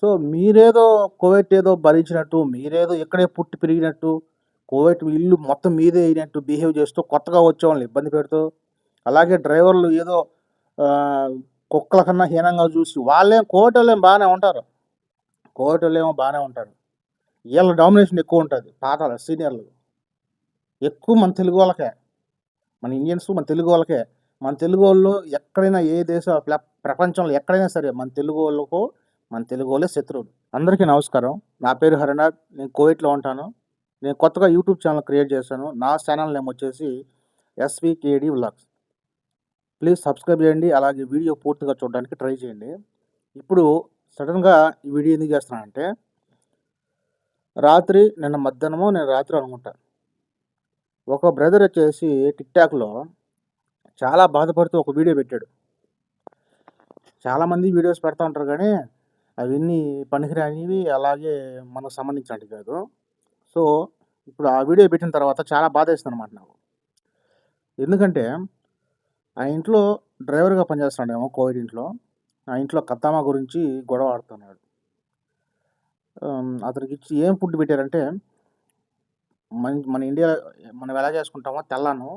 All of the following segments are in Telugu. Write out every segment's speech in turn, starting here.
సో, మీరేదో కోవెట్ ఏదో భరించినట్టు, మీరేదో ఇక్కడే పుట్టి పెరిగినట్టు, కోవెట్ ఇల్లు మొత్తం మీదే అయినట్టు బిహేవ్ చేస్తూ కొత్తగా వచ్చేవాళ్ళని ఇబ్బంది పెడుతూ, అలాగే డ్రైవర్లు ఏదో ఆహ్, కుక్కల కన్నా హీనంగా చూసి కోవటోళ్ళేమో బానే ఉంటారు. కోవటోళ్ళేమో బానే ఉంటారు. ఈళ్ళ డామినేషన్ ఎక్కువుంటది. పాతల సీనియర్‌లు. ఎక్కువ మన తెలుగోళ్ళకే. మన ఇండియన్స్ మన తెలుగోళ్ళకే. మన తెలుగోళ్ళు ఎక్కడైనా ఏ దేశ ప్రపంచంలో ఎక్కడైనా సరే మన తెలుగోళ్ళే శత్రువులు. అందరికీ నమస్కారం. నా పేరు హరినాథ్. నేను కువైట్‌లో ఉంటాను. నేను కొత్తగా యూట్యూబ్ ఛానల్ క్రియేట్ చేశాను. నా ఛానల్ నేమ్ వచ్చేసి ఎస్‌వికేడి వ్లాగ్స్. ప్లీజ్ సబ్స్క్రైబ్ చేయండి. అలాగే వీడియో పూర్తిగా చూడడానికి ట్రై చేయండి. ఇప్పుడు సడెన్‌గా ఈ వీడియో ఎందుకు చేస్తున్నానంటే, నిన్న మధ్యాహ్నమో నేను రాత్రో అనుకుంటా. ఒక బ్రదర్ వచ్చేసి టిక్‌టాక్‌లో చాలా బాధపడుతూ ఒక వీడియో పెట్టాడు. చాలామంది వీడియోస్ పెడతా ఉంటారు గానీ, అవన్నీ పనికిరానివి, అలాగే మనకు సంబంధించినటివి కాదు. సో, ఇప్పుడు ఆ వీడియో పెట్టిన తర్వాత చాలా బాధేసిందనమాట నాకు. ఎందుకంటే, ఆ ఇంట్లో డ్రైవర్‌గా పనిచేస్తున్నాడేమో కోవిడ్ ఇంట్లో. ఆ ఇంట్లో కద్దామా గురించి గొడవ ఆడుతున్నాడు. అతనికిచ్చి ఏం ఫుడ్ పెట్టారంటే, మన ఇండియా మనం ఎలా చేసుకుంటామో తెల్లాను,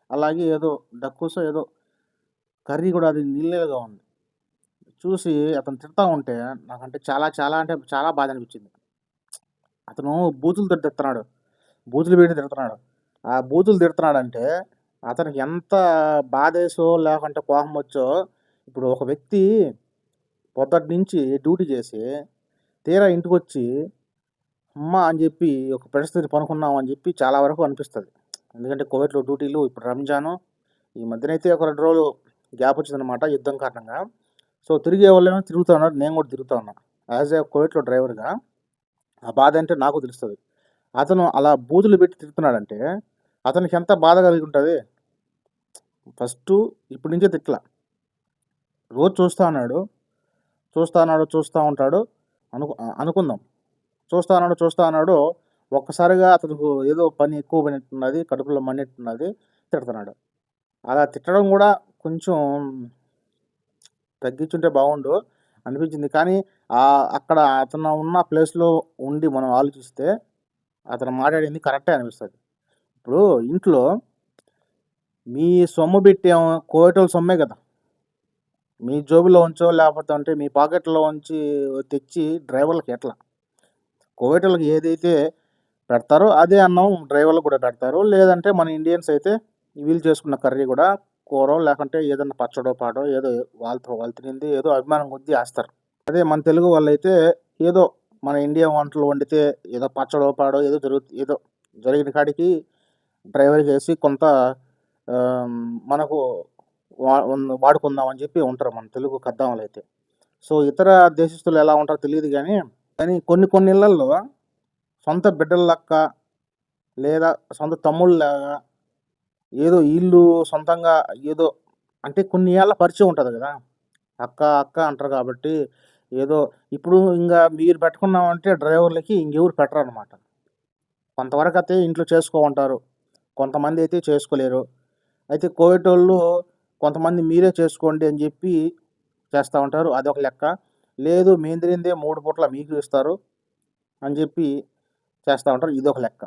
అలాగే ఏదో డక్కూసో ఏదో కర్రీ కూడా అది నీళ్ళగా ఉంది. చూసి అతను తిడతా ఉంటే నాకంటే చాలా బాధ అనిపించింది. అతను బూతులతో తిడుతున్నాడు. బూతులు పెట్టి తిడుతున్నాడు. ఆ బూతులు తిడుతున్నాడంటే అతనికి ఎంత బాధేసో లేకుంటే కోపమొచ్చో, ఇప్పుడు ఒక వ్యక్తి పొద్దుటినుంచి డ్యూటీ చేసి తీరా ఇంటికొచ్చి అమ్మ అని చెప్పి ఒక పరిస్థితి పనుకున్నాం అని చెప్పి చాలా వరకు అనిపిస్తది. ఎందుకంటే కువైట్‌లో డ్యూటీలు ఇప్పుడు రంజాను ఈ మధ్యనైతే ఒక 2 రోజులు గ్యాప్ వచ్చిందనమాట యుద్ధం కారణంగా. సో, తిరిగేవాళ్ళేమో తిరుగుతా ఉన్నారు. నేను కూడా తిరుగుతా ఉన్నా. యాస్ ఎ కువైట్‌లో డ్రైవర్‌గా ఆ బాధ అంటే నాకు తెలుస్తది. అతను అలా బూతులు పెట్టి తిడుతున్నాడంటే అతనికి ఎంత బాధ కలిగి ఉంటది. ఫస్టు ఇప్పటి నుంచే తిట్ల. రోజు చూస్తా ఉంటాడు. అనుకుందాం. చూస్తా ఉన్నాడు. ఒక్కసారిగా అతనికి ఏదో పని ఎక్కువ పడినట్టున్నది. కడుపులో మండినట్టున్నది. తిడతన్నాడు. అలా తిట్టడం కూడా కొంచెం తగ్గించుంటే బాగుండు అనిపించింది. కానీ అక్కడ అతను ఉన్న ప్లేస్‌లో ఉండి మనం ఆలోచిస్తే అతను మాట్లాడింది కరెక్టే అనిపిస్తది. ఇప్పుడు ఇంట్లో మీ సొమ్ము పెట్టాము కోవిటోళ్ళ సొమ్మే కదా! మీ జోబులో ఉంచో లేకపోతే అంటే మీ పాకెట్‌లో ఉంచి తెచ్చి డ్రైవర్‌లకి ఎట్లా? కోవిటోళ్ళకి ఏదైతే పెడతారో అదే అన్నం డ్రైవర్‌లకు కూడా పెడతారు. లేదంటే మన ఇండియన్స్ అయితే వీళ్ళు చేసుకున్న కర్రీ కూడా కూరో లేకుంటే ఏదన్నా పచ్చడో, పాడో ఏదో వాళ్ళు తినింది ఏదో అభిమానం కొద్దీ ఏస్తారు. అదే మన తెలుగు వాళ్ళైతే ఏదో మన ఇండియా వంటలు వండితే ఏదో పచ్చడో, పాడో ఏదో జరిగిన కాడికి డ్రైవర్‌కేసి కొంత మనకు వాడుకుందాం అని చెప్పి ఉంటారు మన తెలుగు కద్దాములైతే. సో, ఇతర దేశస్తులు ఎలా ఉంటారో తెలీదు గానీ, కొన్ని ఇళ్లల్లో సొంత బిడ్డలలెక్క లేదా సొంత తమ్ముళ్ళలాగా ఏదో ఈళ్ళు సొంతంగా ఏదో అంటే కొన్ని ఏళ్ల పరిచయం ఉంటది గదా! అక్క అంటారు కాబట్టి ఏదో ఇప్పుడు మీరు పెట్టుకున్నామంటే డ్రైవర్‌లకి ఇంకెవరు పెట్టరనమాట. కొంతవరకైతే ఇంట్లో ఉంటారు. కొంతమందైతే చేసుకోలేరు. అయితే కోవిటోళ్ళు కొంతమంది మీరే చేసుకోండి అని జెప్పి చేస్తా ఉంటారు. అదొక లెక్క. లేదు మేము తినిందే 3 పూటల మీకు ఇస్తారు అని జెప్పి చేస్తా ఉంటారు. ఇదొక లెక్క.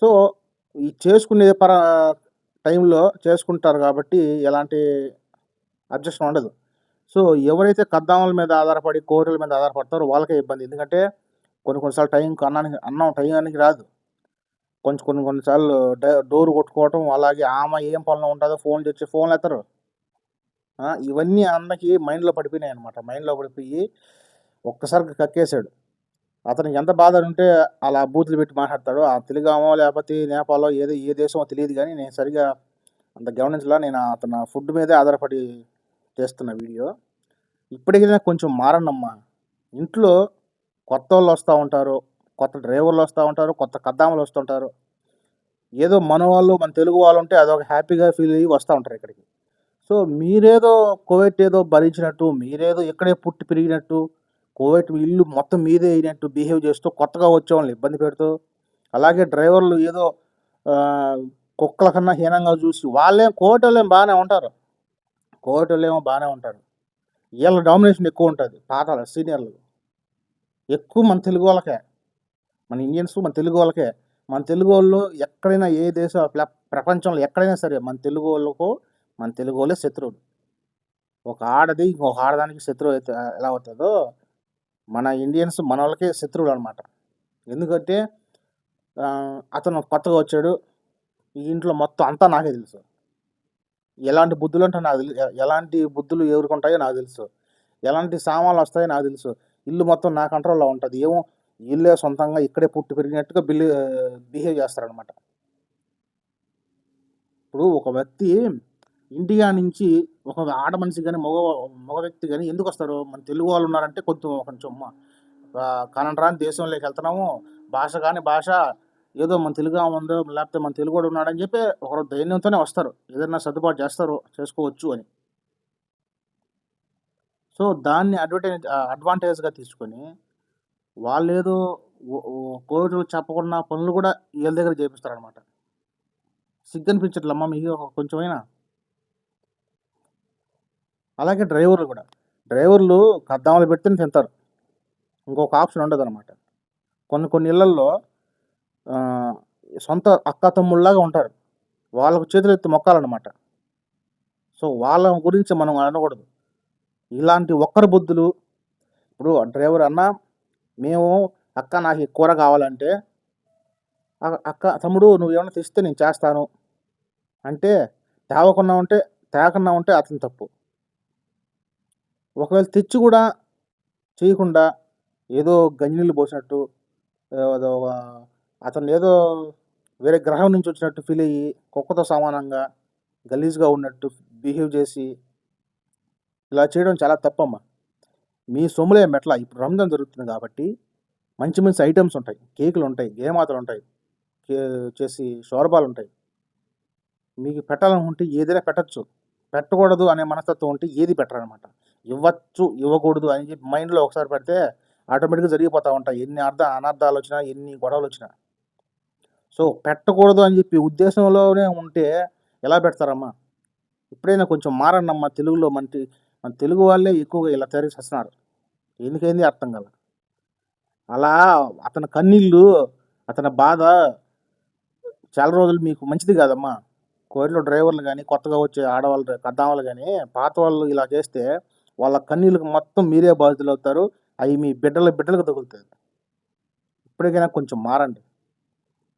సో, ఈ చేసుకునే టైంలో చేసుకుంటారు గాబట్టి ఎలాంటి అబ్జెక్షన్ ఉండదు. సో, ఎవరైతే కద్దాముల మీద ఆధారపడి, కోవిటోల మీద ఆధారపడతారో వాళ్ళకే ఇబ్బంది. ఎందుకంటే కొన్ని సార్లు అన్నం టైంకి రాదు. కొన్ని సార్లు డోర్ కొట్టుకోవటం, అలాగే ఆమె ఏం పనిలో ఉంటదో ఫోన్లు తెచ్చి ఫోన్లు ఎత్తరు. ఇవన్నీ అన్నకి మైండ్‌లో పడిపోయినాయనమాట. మైండ్‌లో పడిపోయి ఒక్కసారిగా కక్కేసాడు. అతనికి ఎంత బాధ ఉంటే అలా బూతులు పెట్టి మాట్లాడతాడో, ఆ తెలుగామో లేకపోతే నేపాలో ఏ దేశమో తెలీదు గానీ నేను సరిగ్గా అంత గమనించలా. నేను అతను ఫుడ్ మీదే ఆధారపడి చేస్తున్న వీడియో. ఇప్పటికైనా కొంచెం మారండమ్మా. ఇంట్లో కొత్తోళ్ళు వస్తా ఉంటారు. కొత్త డ్రైవర్లు వస్తా ఉంటారు. కొత్త కద్దాములు వస్తుంటారు. ఏదో మన తెలుగు వాళ్ళుంటే అదొక హ్యాపీగా ఫీల్ అయ్యి వస్తా ఉంటారు ఇక్కడికి. సో, మీరేదో కోవెట్ ఏదో భరించినట్టు, మీరేదో ఇక్కడే పుట్టి పెరిగినట్టు, కోవెట్ ఇల్లు మొత్తం మీదే అయినట్టు బిహేవ్ చేస్తూ కొత్తగా వచ్చేవాళ్ళని ఇబ్బంది పెడుతూ, అలాగే డ్రైవర్లు ఏదో ఆహ్, కుక్కల కన్నా హీనంగా చూసి కోవటోళ్ళేమో బానే ఉంటారు. కోవటోళ్ళేమో బానే ఉంటారు. వీళ్ళ డామినేషన్ ఎక్కువ ఉంటుంది. పాత సీనియర్లు ఎక్కువ మన తెలుగు వాళ్ళకే, మన ఇండియన్స్ మన తెలుగు వాళ్ళకే. మన తెలుగు వాళ్ళు ఎక్కడైనా ఏ దేశం ప్రపంచంలో ఎక్కడైనా సరే మన తెలుగు వాళ్ళే శత్రువులు. ఒక ఆడది ఇంకొక ఆడదానికి శత్రువు అయితే ఎలా అవుతుందో మన ఇండియన్స్ మన వాళ్ళకే శత్రువులు అనమాట. ఎందుకంటే అతను కొత్తగా వచ్చాడు, ఈ ఇంట్లో మొత్తం అంతా నాకే తెలుసు, ఎలాంటి బుద్ధులు అంటే నాకు తెలుసు, ఎలాంటి బుద్ధులు ఎవరికి ఉంటాయో నాకు తెలుసు, ఎలాంటి సామాన్లు వస్తాయో నాకు తెలుసు, ఇల్లు మొత్తం నా కంట్రోల్లో ఉంటుంది. ఏమో ఇల్లే సొంతంగా ఇక్కడే పుట్టి పెరిగినట్టుగా బిహేవ్ చేస్తారనమాట. ఇప్పుడు ఒక వ్యక్తి ఇండియా నుంచి ఒక ఆడ మనిషి కానీ మగ వ్యక్తి కానీ ఎందుకు వస్తారు? మన తెలుగు వాళ్ళు ఉన్నారంటే కొంచెం కానంరాని దేశంలోకి వెళ్తున్నాము, భాష ఏదో మన తెలుగు ఉందో లేకపోతే మన తెలుగు వాడు ఉన్నాడని చెప్పి ఒకరు ధైర్యంతోనే వస్తారు, ఏదైనా సర్దుబాటు చేసుకోవచ్చు అని. సో దాన్ని అడ్వాంటేజ్గా తీసుకొని వాళ్ళు ఏదో కోవిడ్లు చెప్పకుండా పనులు కూడా వీళ్ళ దగ్గర చేపిస్తారనమాట. సిగ్గనిపించట్లమ్మా మీకు కొంచెమైనా? అలాగే డ్రైవర్లు కద్దామలు పెడితేనే తింటారు, ఇంకొక ఆప్షన్ ఉండదు అనమాట. కొన్ని ఇళ్లల్లో సొంత అక్క తమ్ముళ్ళలాగా ఉంటారు, వాళ్ళకు చేతులు ఎత్తి మొక్కాలన్నమాట. సో వాళ్ళ గురించి మనం అనకూడదు. ఇలాంటి ఒక్కరి బుద్ధులు. ఇప్పుడు డ్రైవర్ అన్న, మేము అక్క నాకు కూర కావాలంటే, అక్క తమ్ముడు నువ్వు ఏమైనా తెస్తే నేను చేస్తాను అంటే తేకుండా ఉంటే అతని తప్పు. ఒకవేళ తెచ్చి కూడా చేయకుండా ఏదో గంజినీళ్ళు పోసినట్టు, అతను ఏదో వేరే గ్రహం నుంచి వచ్చినట్టు ఫీల్ అయ్యి కుక్కతో సమానంగా గలీజ్గా ఉన్నట్టు బిహేవ్ చేసి ఇలా చేయడం చాలా తప్పమ్మా. మీ సొమ్ములే మెట్ల. ఇప్పుడు రంజాన్ జరుగుతుంది కాబట్టి మంచి ఐటమ్స్ ఉంటాయి, కేకులు ఉంటాయి, గేమాతలు ఉంటాయి, చేసి షోర్బాలు ఉంటాయి. మీకు పెట్టాలనుకుంటే ఏదైనా పెట్టచ్చు, పెట్టకూడదు అనే మనస్తత్వం ఉంటే ఏది పెట్టరనమాట. ఇవ్వచ్చు ఇవ్వకూడదు అని చెప్పి మైండ్లో ఒకసారి పెడితే ఆటోమేటిక్గా జరిగిపోతూ ఉంటాయి, ఎన్ని అనర్థాలు వచ్చినా ఎన్ని గొడవలు వచ్చినా. సో పెట్టకూడదు అని చెప్పి ఉద్దేశంలోనే ఉంటే ఎలా పెడతారమ్మా? ఇప్పుడైనా కొంచెం మారండమ్మా. తెలుగులో మన తెలుగు వాళ్ళే ఎక్కువగా ఇలా తయారు చేస్తున్నారు, ఎందుకైంది అర్థం కాల. అలా అతని కన్నీళ్ళు, అతని బాధ చాలా రోజులు మీకు మంచిది కాదమ్మా. కోవిడ్లో డ్రైవర్లు కానీ కొత్తగా వచ్చే ఆడవాళ్ళు కద్దావాళ్ళు కానీ పాత వాళ్ళు ఇలా చేస్తే వాళ్ళ కన్నీళ్ళకి మొత్తం మీరే బాధితులు అవుతారు, అవి మీ బిడ్డలకు తగులుతుంది. ఇప్పటికైనా కొంచెం మారండి,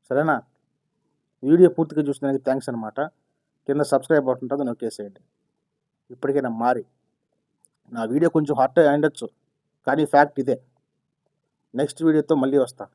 సరేనా? వీడియో పూర్తిగా చూసినందుకు థ్యాంక్స్ అనమాట. కింద సబ్స్క్రైబ్ బటన్ ఉంటుంది, నొక్కేసేయండి. ఇప్పటికైనా మారి. నా వీడియో కొంచెం హార్ట్ అయి ఉండొచ్చు, కానీ ఫ్యాక్ట్ ఇదే. నెక్స్ట్ వీడియోతో మళ్ళీ వస్తా.